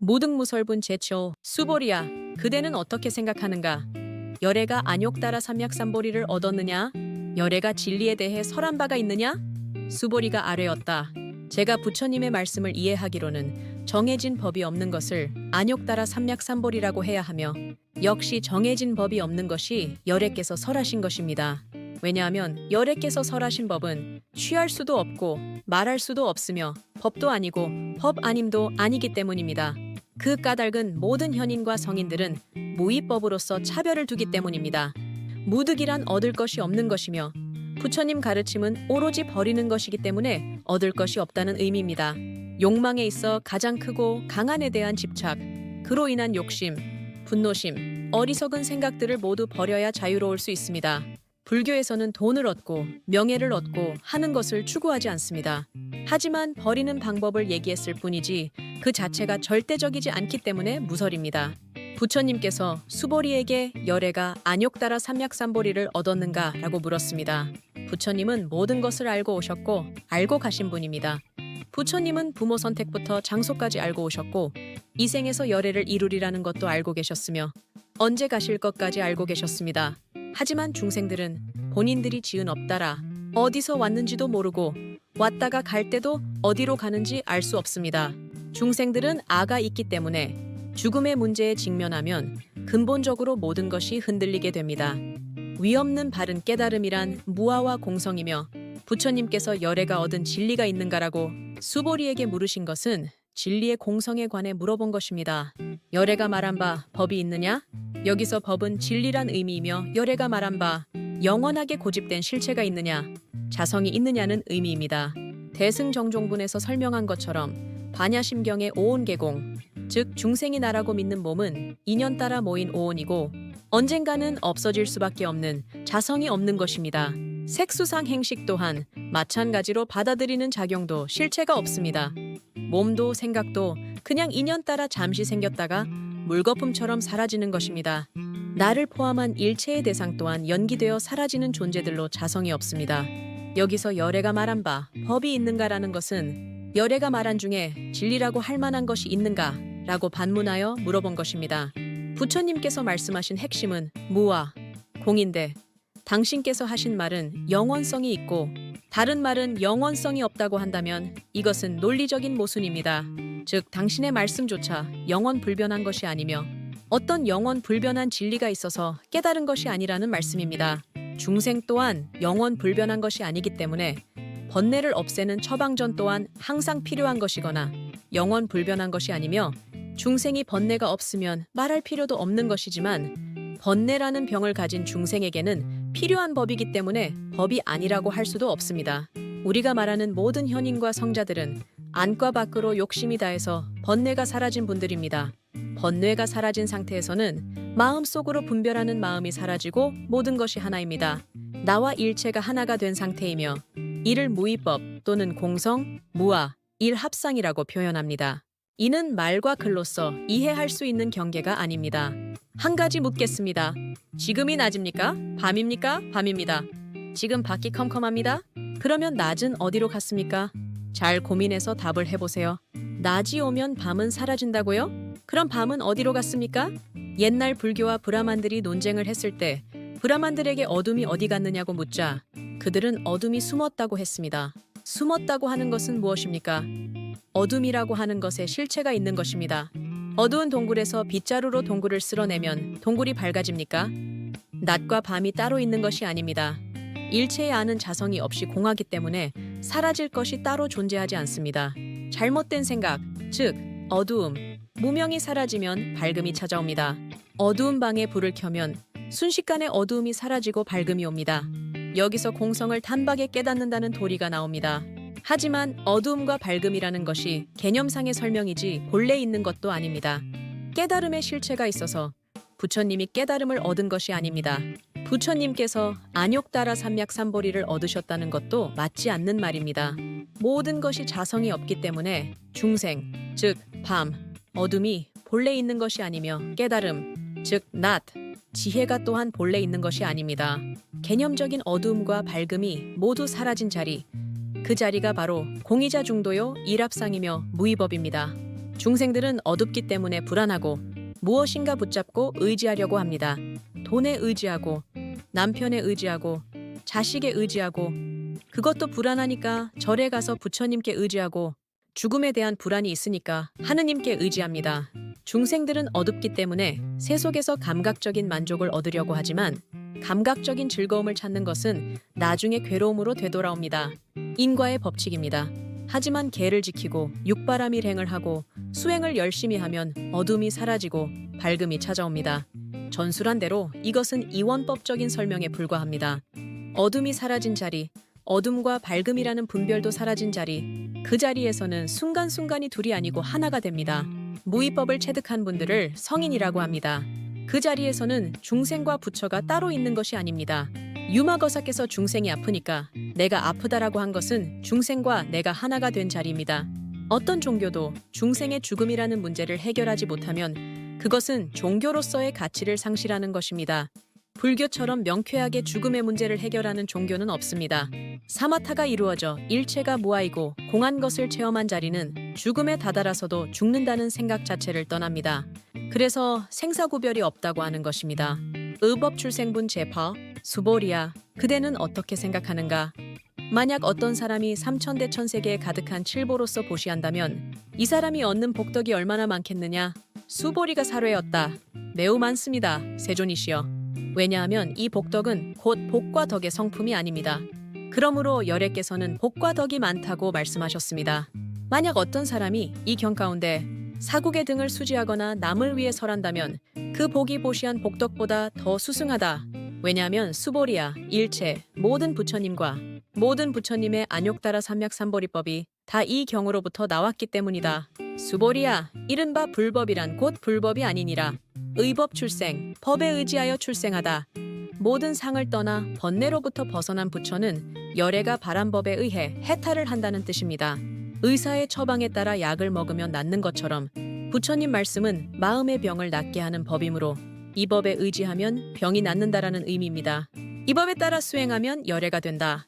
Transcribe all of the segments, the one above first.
무등무설분 제초 수보리야, 그대는 어떻게 생각하는가? 열애가 안욕 따라 삼약삼보리를 얻었느냐? 열애가 진리에 대해 설한 바가 있느냐? 수보리가 아뢰었다. 제가 부처님의 말씀을 이해하기로는 정해진 법이 없는 것을 안욕 따라 삼약삼보리라고 해야 하며, 역시 정해진 법이 없는 것이 열애께서 설하신 것입니다. 왜냐하면 열애께서 설하신 법은 취할 수도 없고 말할 수도 없으며 법도 아니고 법 아님도 아니기 때문입니다. 그 까닭은 모든 현인과 성인들은 무위법으로서 차별을 두기 때문입니다. 무득이란 얻을 것이 없는 것이며 부처님 가르침은 오로지 버리는 것이기 때문에 얻을 것이 없다는 의미입니다. 욕망에 있어 가장 크고 강한에 대한 집착, 그로 인한 욕심, 분노심, 어리석은 생각들을 모두 버려야 자유로울 수 있습니다. 불교에서는 돈을 얻고 명예를 얻고 하는 것을 추구하지 않습니다. 하지만 버리는 방법을 얘기했을 뿐이지 그 자체가 절대적이지 않기 때문에 무설입니다. 부처님께서 수보리에게 열애가 안욕 따라 삼약삼보리를 얻었는가 라고 물었습니다. 부처님은 모든 것을 알고 오셨고 알고 가신 분입니다. 부처님은 부모 선택부터 장소까지 알고 오셨고 이 생에서 열애를 이루리라는 것도 알고 계셨으며 언제 가실 것까지 알고 계셨습니다. 하지만 중생들은 본인들이 지은 업 따라 어디서 왔는지도 모르고 왔다가 갈 때도 어디로 가는지 알 수 없습니다. 중생들은 아가 있기 때문에 죽음의 문제에 직면하면 근본적으로 모든 것이 흔들리게 됩니다. 위없는 바른 깨달음이란 무아와 공성이며 부처님께서 열애가 얻은 진리가 있는가라고 수보리에게 물으신 것은 진리의 공성에 관해 물어본 것입니다. 열애가 말한 바 법이 있느냐? 여기서 법은 진리란 의미이며 열애가 말한 바 영원하게 고집된 실체가 있느냐, 자성이 있느냐는 의미입니다. 대승정종분에서 설명한 것처럼 반야심경의 오온계공, 즉 중생이 나라고 믿는 몸은 인연 따라 모인 오온이고 언젠가는 없어질 수밖에 없는 자성이 없는 것입니다. 색수상 행식 또한 마찬가지로 받아들이는 작용도 실체가 없습니다. 몸도 생각도 그냥 인연 따라 잠시 생겼다가 물거품처럼 사라지는 것입니다. 나를 포함한 일체의 대상 또한 연기되어 사라지는 존재들로 자성이 없습니다. 여기서 열애가 말한 바 법이 있는가라는 것은 열애가 말한 중에 진리라고 할 만한 것이 있는가? 라고 반문하여 물어본 것입니다. 부처님께서 말씀하신 핵심은 무와 공인데 당신께서 하신 말은 영원성이 있고 다른 말은 영원성이 없다고 한다면 이것은 논리적인 모순입니다. 즉 당신의 말씀조차 영원 불변한 것이 아니며 어떤 영원 불변한 진리가 있어서 깨달은 것이 아니라는 말씀입니다. 중생 또한 영원 불변한 것이 아니기 때문에 번뇌를 없애는 처방전 또한 항상 필요한 것이거나 영원 불변한 것이 아니며 중생이 번뇌가 없으면 말할 필요도 없는 것이지만 번뇌라는 병을 가진 중생에게는 필요한 법이기 때문에 법이 아니라고 할 수도 없습니다. 우리가 말하는 모든 현인과 성자들은 안과 밖으로 욕심이 다해서 번뇌가 사라진 분들입니다. 번뇌가 사라진 상태에서는 마음속으로 분별하는 마음이 사라지고 모든 것이 하나입니다. 나와 일체가 하나가 된 상태이며 이를 무위법 또는 공성, 무아, 일합상이라고 표현합니다. 이는 말과 글로써 이해할 수 있는 경계가 아닙니다. 한 가지 묻겠습니다. 지금이 낮입니까? 밤입니까? 밤입니다. 지금 밖이 컴컴합니다. 그러면 낮은 어디로 갔습니까? 잘 고민해서 답을 해보세요. 낮이 오면 밤은 사라진다고요? 그럼 밤은 어디로 갔습니까? 옛날 불교와 브라만들이 논쟁을 했을 때 브라만들에게 어둠이 어디 갔느냐고 묻자 그들은 어둠이 숨었다고 했습니다. 숨었다고 하는 것은 무엇입니까? 어둠이라고 하는 것에 실체가 있는 것입니다. 어두운 동굴에서 빗자루로 동굴을 쓸어내면 동굴이 밝아집니까? 낮과 밤이 따로 있는 것이 아닙니다. 일체에 아는 자성이 없이 공하기 때문에 사라질 것이 따로 존재하지 않습니다. 잘못된 생각, 즉 어두움, 무명이 사라지면 밝음이 찾아옵니다. 어두운 방에 불을 켜면 순식간에 어두움이 사라지고 밝음이 옵니다. 여기서 공성을 단박에 깨닫는다는 도리가 나옵니다. 하지만 어두움과 밝음이라는 것이 개념상의 설명이지 본래 있는 것도 아닙니다. 깨달음의 실체가 있어서 부처님이 깨달음을 얻은 것이 아닙니다. 부처님께서 안욕 따라 삼약삼보리를 얻으셨다는 것도 맞지 않는 말입니다. 모든 것이 자성이 없기 때문에 중생, 즉 밤, 어둠이 본래 있는 것이 아니며 깨달음, 즉 낮, 지혜가 또한 본래 있는 것이 아닙니다. 개념적인 어두움과 밝음이 모두 사라진 자리, 그 자리가 바로 공이자 중도요 일합상이며 무위법입니다. 중생들은 어둡기 때문에 불안하고 무엇인가 붙잡고 의지하려고 합니다. 돈에 의지하고 남편에 의지하고 자식에 의지하고 그것도 불안하니까 절에 가서 부처님께 의지하고 죽음에 대한 불안이 있으니까 하느님께 의지합니다. 중생들은 어둡기 때문에 세속에서 감각적인 만족을 얻으려고 하지만 감각적인 즐거움을 찾는 것은 나중에 괴로움으로 되돌아옵니다. 인과의 법칙입니다. 하지만 계를 지키고 육바람 일행을 하고 수행을 열심히 하면 어둠이 사라지고 밝음이 찾아옵니다. 전술한 대로 이것은 이원법적인 설명에 불과합니다. 어둠이 사라진 자리, 어둠과 밝음이라는 분별도 사라진 자리, 그 자리에서는 순간순간이 둘이 아니고 하나가 됩니다. 무위법을 체득한 분들을 성인이라고 합니다. 그 자리에서는 중생과 부처가 따로 있는 것이 아닙니다. 유마거사께서 중생이 아프니까 내가 아프다라고 한 것은 중생과 내가 하나가 된 자리입니다. 어떤 종교도 중생의 죽음이라는 문제를 해결하지 못하면 그것은 종교로서의 가치를 상실하는 것입니다. 불교처럼 명쾌하게 죽음의 문제를 해결하는 종교는 없습니다. 사마타가 이루어져 일체가 무아이고 공한 것을 체험한 자리는 죽음에 다다라서도 죽는다는 생각 자체를 떠납니다. 그래서 생사구별이 없다고 하는 것입니다. 의법출생분 제파, 수보리야, 그대는 어떻게 생각하는가? 만약 어떤 사람이 삼천대천세계에 가득한 칠보로서 보시한다면 이 사람이 얻는 복덕이 얼마나 많겠느냐? 수보리가 사례였다. 매우 많습니다. 세존이시여. 왜냐하면 이 복덕은 곧 복과 덕의 성품이 아닙니다. 그러므로 열애께서는 복과 덕이 많다고 말씀하셨습니다. 만약 어떤 사람이 이 경 가운데 사국의 등을 수지하거나 남을 위해 설한다면 그 복이 보시한 복덕보다 더 수승하다. 왜냐하면 수보리야, 일체, 모든 부처님과 모든 부처님의 안욕다라 삼약삼보리법이 다 이 경으로부터 나왔기 때문이다. 수보리야, 이른바 불법이란 곧 불법이 아니니라. 의법 출생, 법에 의지하여 출생하다. 모든 상을 떠나 번뇌로부터 벗어난 부처는 열애가 바란 법에 의해 해탈을 한다는 뜻입니다. 의사의 처방에 따라 약을 먹으면 낫는 것처럼 부처님 말씀은 마음의 병을 낫게 하는 법이므로 이 법에 의지하면 병이 낫는다라는 의미입니다. 이 법에 따라 수행하면 열애가 된다.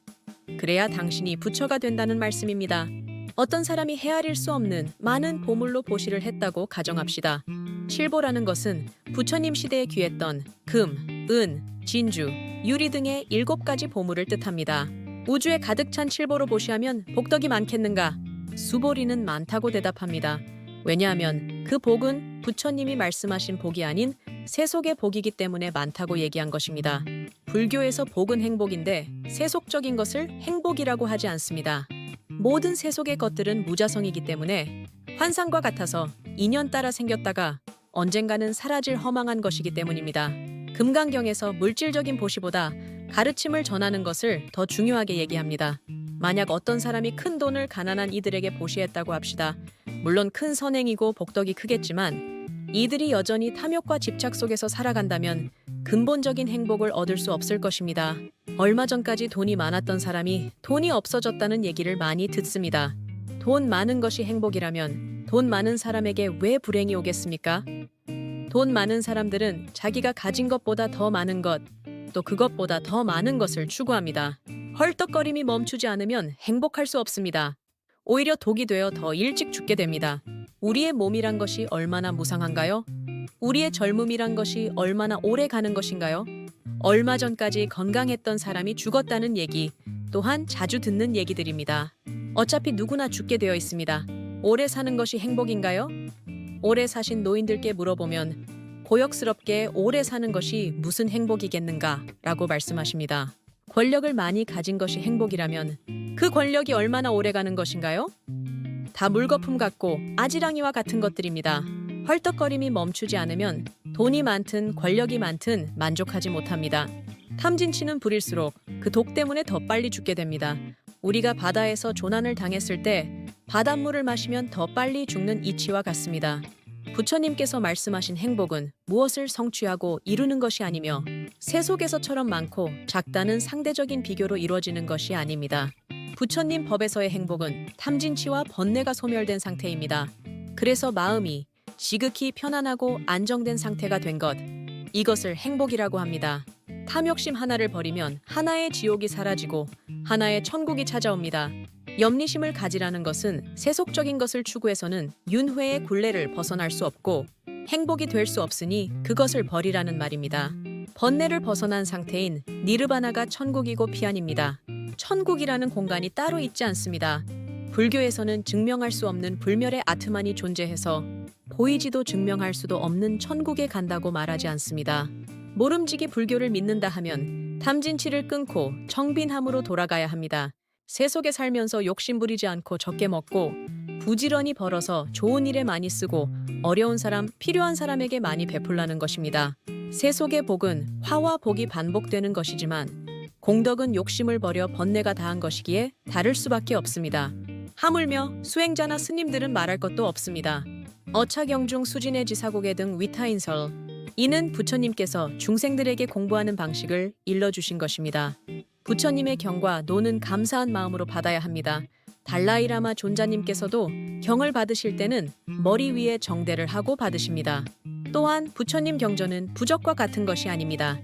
그래야 당신이 부처가 된다는 말씀입니다. 어떤 사람이 헤아릴 수 없는 많은 보물로 보시를 했다고 가정합시다. 칠보라는 것은 부처님 시대에 귀했던 금, 은, 진주, 유리 등의 7가지 보물을 뜻합니다. 우주에 가득 찬 칠보로 보시하면 복덕이 많겠는가? 수보리는 많다고 대답합니다. 왜냐하면 그 복은 부처님이 말씀하신 복이 아닌 세속의 복이기 때문에 많다고 얘기한 것입니다. 불교에서 복은 행복인데 세속적인 것을 행복이라고 하지 않습니다. 모든 세속의 것들은 무자성이기 때문에 환상과 같아서 인연 따라 생겼다가 언젠가는 사라질 허망한 것이기 때문입니다. 금강경에서 물질적인 보시보다 가르침을 전하는 것을 더 중요하게 얘기합니다. 만약 어떤 사람이 큰 돈을 가난한 이들에게 보시했다고 합시다. 물론 큰 선행이고 복덕이 크겠지만 이들이 여전히 탐욕과 집착 속에서 살아간다면 근본적인 행복을 얻을 수 없을 것입니다. 얼마 전까지 돈이 많았던 사람이 돈이 없어졌다는 얘기를 많이 듣습니다. 돈 많은 것이 행복이라면 돈 많은 사람에게 왜 불행이 오겠습니까? 돈 많은 사람들은 자기가 가진 것보다 더 많은 것, 또 그것보다 더 많은 것을 추구합니다. 헐떡거림이 멈추지 않으면 행복할 수 없습니다. 오히려 독이 되어 더 일찍 죽게 됩니다. 우리의 몸이란 것이 얼마나 무상한가요? 우리의 젊음이란 것이 얼마나 오래 가는 것인가요? 얼마 전까지 건강했던 사람이 죽었다는 얘기 또한 자주 듣는 얘기들입니다. 어차피 누구나 죽게 되어 있습니다. 오래 사는 것이 행복인가요? 오래 사신 노인들께 물어보면 고역스럽게 오래 사는 것이 무슨 행복이겠는가 라고 말씀하십니다. 권력을 많이 가진 것이 행복이라면 그 권력이 얼마나 오래 가는 것인가요? 다 물거품 같고 아지랑이와 같은 것들입니다. 헐떡거림이 멈추지 않으면 돈이 많든 권력이 많든 만족하지 못합니다. 탐진치는 불일수록 그 독 때문에 더 빨리 죽게 됩니다. 우리가 바다에서 조난을 당했을 때 바닷물을 마시면 더 빨리 죽는 이치와 같습니다. 부처님께서 말씀하신 행복은 무엇을 성취하고 이루는 것이 아니며 세속에서처럼 많고 작다는 상대적인 비교로 이루어지는 것이 아닙니다. 부처님 법에서의 행복은 탐진치와 번뇌가 소멸된 상태입니다. 그래서 마음이 지극히 편안하고 안정된 상태가 된 것, 이것을 행복이라고 합니다. 탐욕심 하나를 버리면 하나의 지옥이 사라지고 하나의 천국이 찾아옵니다. 염리심을 가지라는 것은 세속적인 것을 추구해서는 윤회의 굴레를 벗어날 수 없고 행복이 될 수 없으니 그것을 버리라는 말입니다. 번뇌를 벗어난 상태인 니르바나가 천국이고 피안입니다. 천국이라는 공간이 따로 있지 않습니다. 불교에서는 증명할 수 없는 불멸의 아트만이 존재해서 보이지도 증명할 수도 없는 천국에 간다고 말하지 않습니다. 모름지기 불교를 믿는다 하면 탐진치를 끊고 청빈함으로 돌아가야 합니다. 세속에 살면서 욕심 부리지 않고 적게 먹고 부지런히 벌어서 좋은 일에 많이 쓰고 어려운 사람, 필요한 사람에게 많이 베풀라는 것입니다. 세속의 복은 화와 복이 반복되는 것이지만 공덕은 욕심을 버려 번뇌가 다한 것이기에 다를 수밖에 없습니다. 하물며 수행자나 스님들은 말할 것도 없습니다. 어차경중 수진의 지사고개 등 위타인설. 이는 부처님께서 중생들에게 공부하는 방식을 일러주신 것입니다. 부처님의 경과 노는 감사한 마음으로 받아야 합니다. 달라이라마 존자님께서도 경을 받으실 때는 머리 위에 정대를 하고 받으십니다. 또한 부처님 경전은 부적과 같은 것이 아닙니다.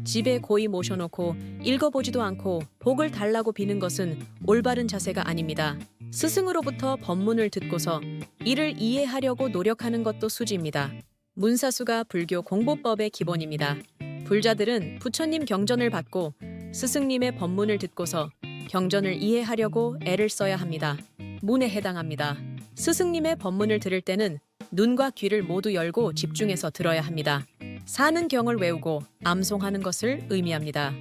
집에 고이 모셔놓고 읽어보지도 않고 복을 달라고 비는 것은 올바른 자세가 아닙니다. 스승으로부터 법문을 듣고서 이를 이해하려고 노력하는 것도 수지입니다. 문사수가 불교 공부법의 기본입니다. 불자들은 부처님 경전을 받고 스승님의 법문을 듣고서 경전을 이해하려고 애를 써야 합니다. 문에 해당합니다. 스승님의 법문을 들을 때는 눈과 귀를 모두 열고 집중해서 들어야 합니다. 사는 경을 외우고 암송하는 것을 의미합니다.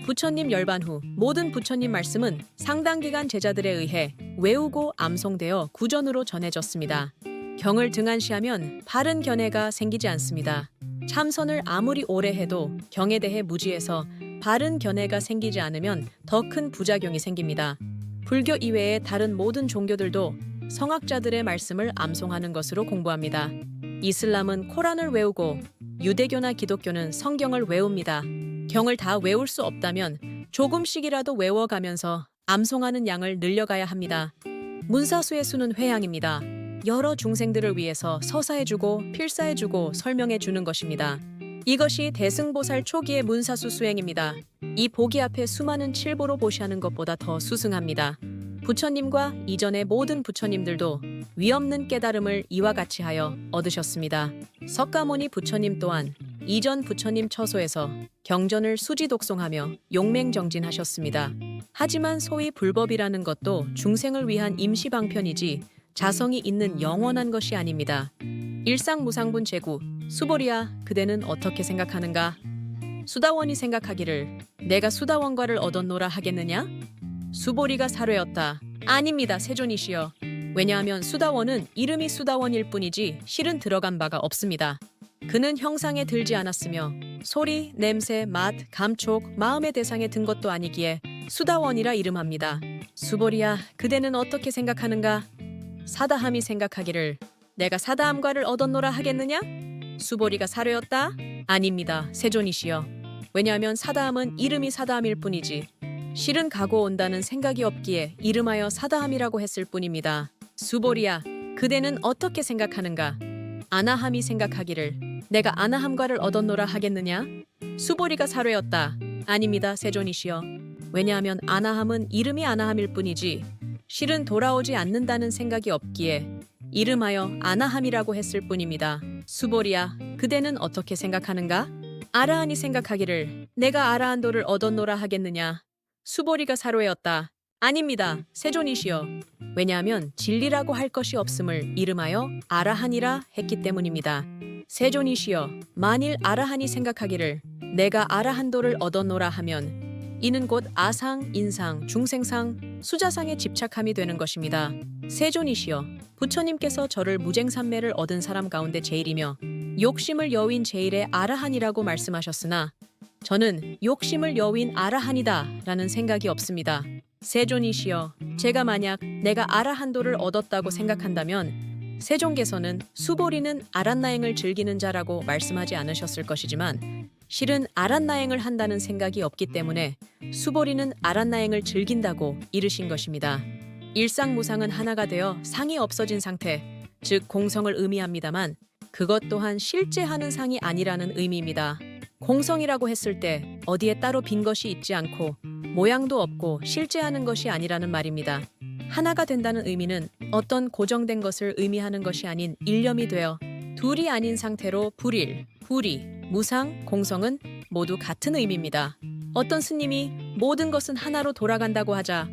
부처님 열반 후 모든 부처님 말씀은 상당 기간 제자들에 의해 외우고 암송되어 구전으로 전해졌습니다. 경을 등한시하면 바른 견해가 생기지 않습니다. 참선을 아무리 오래 해도 경에 대해 무지해서 바른 견해가 생기지 않으면 더 큰 부작용이 생깁니다. 불교 이외의 다른 모든 종교들도 성학자들의 말씀을 암송하는 것으로 공부합니다. 이슬람은 코란을 외우고 유대교나 기독교는 성경을 외웁니다. 경을 다 외울 수 없다면 조금씩이라도 외워가면서 암송하는 양을 늘려가야 합니다. 문사수의 수는 회양입니다. 여러 중생들을 위해서 서사해주고 필사해주고 설명해주는 것입니다. 이것이 대승보살 초기의 문사수 수행입니다. 이 보기 앞에 수많은 칠보로 보시하는 것보다 더 수승합니다. 부처님과 이전의 모든 부처님들도 위없는 깨달음을 이와 같이 하여 얻으셨습니다. 석가모니 부처님 또한 이전 부처님 처소에서 경전을 수지 독송하며 용맹정진하셨습니다. 하지만 소위 불법이라는 것도 중생을 위한 임시방편이지 자성이 있는 영원한 것이 아닙니다. 일상무상분 제구, 수보리야, 그대는 어떻게 생각하는가? 수다원이 생각하기를 내가 수다원과를 얻었노라 하겠느냐? 수보리가 사뢰었다. 아닙니다, 세존이시여. 왜냐하면 수다원은 이름이 수다원일 뿐이지 실은 들어간 바가 없습니다. 그는 형상에 들지 않았으며 소리, 냄새, 맛, 감촉, 마음의 대상에 든 것도 아니기에 수다원이라 이름합니다. 수보리야, 그대는 어떻게 생각하는가? 사다함이 생각하기를 내가 사다함과를 얻었노라 하겠느냐? 수보리가 사뢰었다? 아닙니다, 세존이시여. 왜냐하면 사다함은 이름이 사다함일 뿐이지 실은 가고 온다는 생각이 없기에 이름하여 사다함이라고 했을 뿐입니다. 수보리야, 그대는 어떻게 생각하는가? 아나함이 생각하기를 내가 아나함과를 얻었노라 하겠느냐? 수보리가 사뢰었다. 아닙니다, 세존이시여. 왜냐하면 아나함은 이름이 아나함일 뿐이지 실은 돌아오지 않는다는 생각이 없기에 이름하여 아나함이라고 했을 뿐입니다. 수보리야, 그대는 어떻게 생각하는가? 아라한이 생각하기를 내가 아라한도를 얻었노라 하겠느냐? 수보리가 사로였다. 아닙니다, 세존이시여. 왜냐하면 진리라고 할 것이 없음을 이름하여 아라한이라 했기 때문입니다. 세존이시여, 만일 아라한이 생각하기를 내가 아라한도를 얻었노라 하면 이는 곧 아상, 인상, 중생상, 수자상에 집착함이 되는 것입니다. 세존이시여, 부처님께서 저를 무쟁삼매를 얻은 사람 가운데 제일이며 욕심을 여윈 제일의 아라한이라고 말씀하셨으나 저는 욕심을 여윈 아라한이다 라는 생각이 없습니다. 세존이시여, 제가 만약 내가 아라한도를 얻었다고 생각한다면 세존께서는 수보리는 아란나행을 즐기는 자라고 말씀하지 않으셨을 것이지만 실은 아란나행을 한다는 생각이 없기 때문에 수보리는 아란나행을 즐긴다고 이르신 것입니다. 일상무상은 하나가 되어 상이 없어진 상태, 즉 공성을 의미합니다만 그것 또한 실제 하는 상이 아니라는 의미입니다. 공성이라고 했을 때 어디에 따로 빈 것이 있지 않고 모양도 없고 실제 하는 것이 아니라는 말입니다. 하나가 된다는 의미는 어떤 고정된 것을 의미하는 것이 아닌 일념이 되어 둘이 아닌 상태로 불일, 불이, 무상, 공성은 모두 같은 의미입니다. 어떤 스님이 모든 것은 하나로 돌아간다고 하자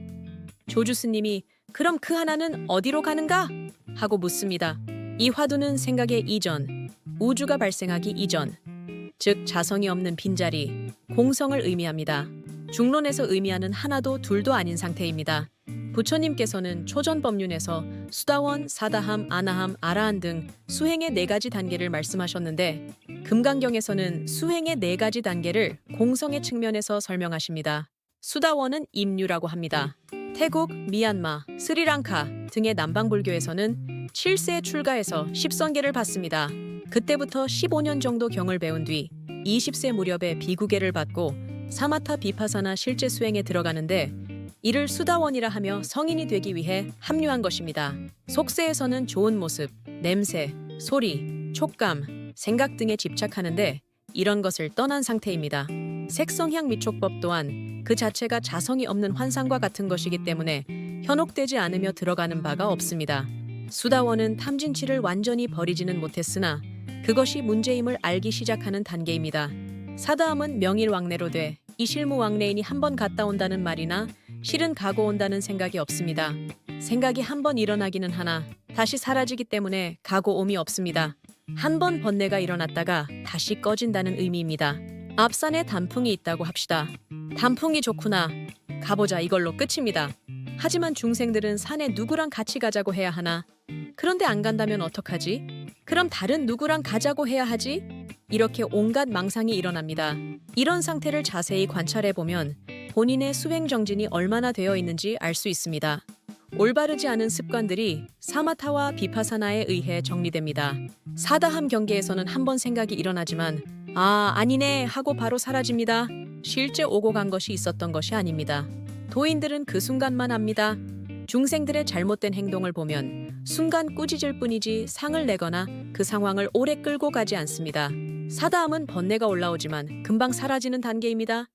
조주 스님이 그럼 그 하나는 어디로 가는가? 하고 묻습니다. 이 화두는 생각의 이전, 우주가 발생하기 이전, 즉 자성이 없는 빈자리, 공성을 의미합니다. 중론에서 의미하는 하나도 둘도 아닌 상태입니다. 부처님께서는 초전법륜에서 수다원, 사다함, 아나함, 아라한 등 수행의 4가지 단계를 말씀하셨는데 금강경에서는 수행의 4가지 단계를 공성의 측면에서 설명하십니다. 수다원은 임류라고 합니다. 태국, 미얀마, 스리랑카 등의 남방불교에서는 7세에 출가해서 10선계를 받습니다. 그때부터 15년 정도 경을 배운 뒤 20세 무렵에 비구계를 받고 사마타 비파사나 실제 수행에 들어가는데 이를 수다원이라 하며 성인이 되기 위해 합류한 것입니다. 속세에서는 좋은 모습, 냄새, 소리, 촉감, 생각 등에 집착하는데 이런 것을 떠난 상태입니다. 색성향 미촉법 또한 그 자체가 자성이 없는 환상과 같은 것이기 때문에 현혹되지 않으며 들어가는 바가 없습니다. 수다원은 탐진치를 완전히 버리지는 못했으나 그것이 문제임을 알기 시작하는 단계입니다. 사다함은 명일왕래로 돼 이실무왕래인이 한 번 갔다 온다는 말이나 실은 가고 온다는 생각이 없습니다. 생각이 한 번 일어나기는 하나 다시 사라지기 때문에 가고 옴이 없습니다. 한 번 번뇌가 일어났다가 다시 꺼진다는 의미입니다. 앞산에 단풍이 있다고 합시다. 단풍이 좋구나. 가보자 이걸로 끝입니다. 하지만 중생들은 산에 누구랑 같이 가자고 해야 하나? 그런데 안 간다면 어떡하지? 그럼 다른 누구랑 가자고 해야 하지? 이렇게 온갖 망상이 일어납니다. 이런 상태를 자세히 관찰해보면 본인의 수행 정진이 얼마나 되어 있는지 알 수 있습니다. 올바르지 않은 습관들이 사마타와 비파사나에 의해 정리됩니다. 사다함 경계에서는 한 번 생각이 일어나지만 아니네 하고 바로 사라집니다. 실제 오고 간 것이 있었던 것이 아닙니다. 도인들은 그 순간만 압니다. 중생들의 잘못된 행동을 보면 순간 꾸짖을 뿐이지 상을 내거나 그 상황을 오래 끌고 가지 않습니다. 사다함은 번뇌가 올라오지만 금방 사라지는 단계입니다.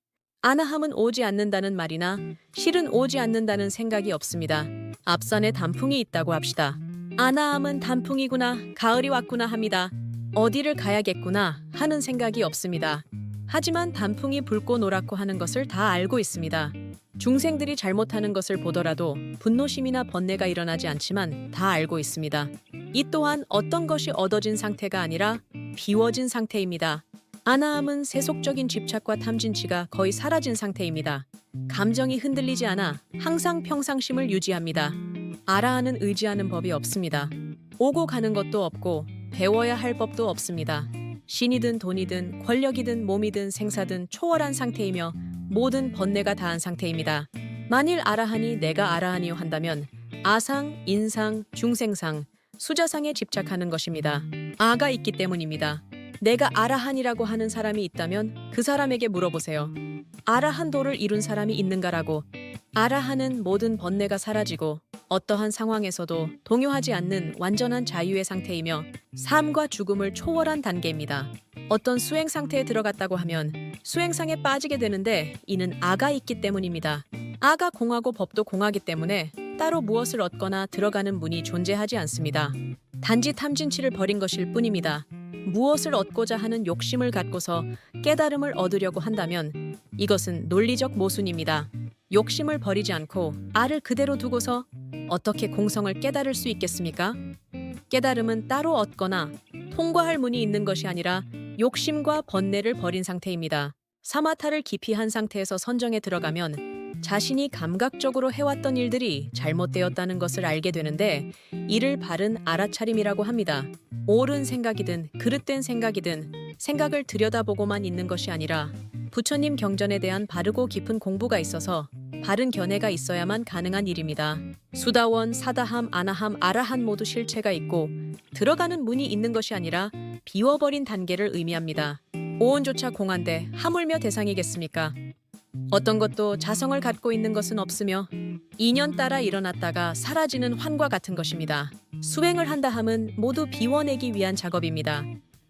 아나함은 오지 않는다는 말이나 실은 오지 않는다는 생각이 없습니다. 앞산에 단풍이 있다고 합시다. 아나함은 단풍이구나, 가을이 왔구나 합니다. 어디를 가야겠구나 하는 생각이 없습니다. 하지만 단풍이 붉고 노랗고 하는 것을 다 알고 있습니다. 중생들이 잘못하는 것을 보더라도 분노심이나 번뇌가 일어나지 않지만 다 알고 있습니다. 이 또한 어떤 것이 얻어진 상태가 아니라 비워진 상태입니다. 아나함은 세속적인 집착과 탐진치가 거의 사라진 상태입니다. 감정이 흔들리지 않아 항상 평상심을 유지합니다. 아라한은 의지하는 법이 없습니다. 오고 가는 것도 없고 배워야 할 법도 없습니다. 신이든 돈이든 권력이든 몸이든 생사든 초월한 상태이며 모든 번뇌가 다한 상태입니다. 만일 아라한이 내가 아라한이요 한다면 아상, 인상, 중생상, 수자상에 집착하는 것입니다. 아가 있기 때문입니다. 내가 아라한이라고 하는 사람이 있다면 그 사람에게 물어보세요. 아라한도를 이룬 사람이 있는가라고. 아라한은 모든 번뇌가 사라지고 어떠한 상황에서도 동요하지 않는 완전한 자유의 상태이며 삶과 죽음을 초월한 단계입니다. 어떤 수행 상태에 들어갔다고 하면 수행상에 빠지게 되는데 이는 아가 있기 때문입니다. 아가 공하고 법도 공하기 때문에 따로 무엇을 얻거나 들어가는 문이 존재하지 않습니다. 단지 탐진치를 버린 것일 뿐입니다. 무엇을 얻고자 하는 욕심을 갖고서 깨달음을 얻으려고 한다면 이것은 논리적 모순입니다. 욕심을 버리지 않고 아를 그대로 두고서 어떻게 공성을 깨달을 수 있겠습니까? 깨달음은 따로 얻거나 통과할 문이 있는 것이 아니라 욕심과 번뇌를 버린 상태입니다. 사마타를 깊이 한 상태에서 선정에 들어가면 자신이 감각적으로 해왔던 일들이 잘못되었다는 것을 알게 되는데 이를 바른 알아차림이라고 합니다. 옳은 생각이든 그릇된 생각이든 생각을 들여다보고만 있는 것이 아니라 부처님 경전에 대한 바르고 깊은 공부가 있어서 바른 견해가 있어야만 가능한 일입니다. 수다원, 사다함, 아나함, 아라한 모두 실체가 있고 들어가는 문이 있는 것이 아니라 비워버린 단계를 의미합니다. 오온조차 공한데 하물며 대상이겠습니까? 어떤 것도 자성을 갖고 있는 것은 없으며 인연 따라 일어났다가 사라지는 환과 같은 것입니다. 수행을 한다 함은 모두 비워내기 위한 작업입니다.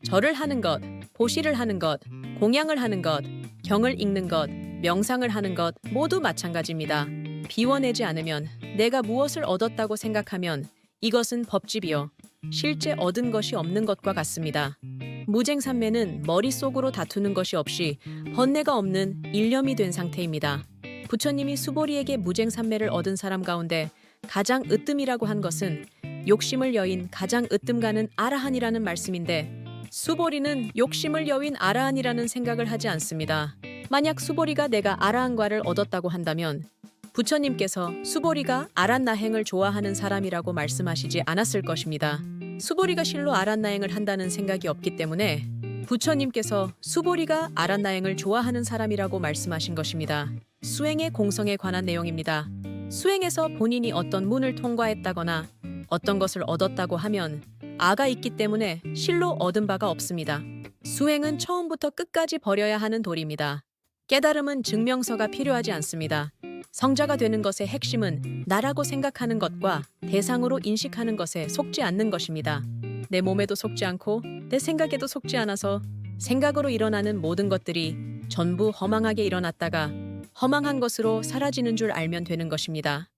절을 하는 것, 보시를 하는 것, 공양을 하는 것, 경을 읽는 것, 명상을 하는 것 모두 마찬가지입니다. 비워내지 않으면, 내가 무엇을 얻었다고 생각하면 이것은 법집이요 실제 얻은 것이 없는 것과 같습니다. 무쟁산매는 머릿속으로 다투는 것이 없이 번뇌가 없는 일념이 된 상태입니다. 부처님이 수보리에게 무쟁산매를 얻은 사람 가운데 가장 으뜸이라고 한 것은 욕심을 여인 가장 으뜸가는 아라한이라는 말씀인데, 수보리는 욕심을 여인 아라한이라는 생각을 하지 않습니다. 만약 수보리가 내가 아라한과를 얻었다고 한다면 부처님께서 수보리가 아란나행을 좋아하는 사람이라고 말씀하시지 않았을 것입니다. 수보리가 실로 아란나행을 한다는 생각이 없기 때문에 부처님께서 수보리가 아란나행을 좋아하는 사람이라고 말씀하신 것입니다. 수행의 공성에 관한 내용입니다. 수행에서 본인이 어떤 문을 통과했다거나 어떤 것을 얻었다고 하면 아가 있기 때문에 실로 얻은 바가 없습니다. 수행은 처음부터 끝까지 버려야 하는 도리입니다. 깨달음은 증명서가 필요하지 않습니다. 성자가 되는 것의 핵심은 나라고 생각하는 것과 대상으로 인식하는 것에 속지 않는 것입니다. 내 몸에도 속지 않고 내 생각에도 속지 않아서 생각으로 일어나는 모든 것들이 전부 허망하게 일어났다가 허망한 것으로 사라지는 줄 알면 되는 것입니다.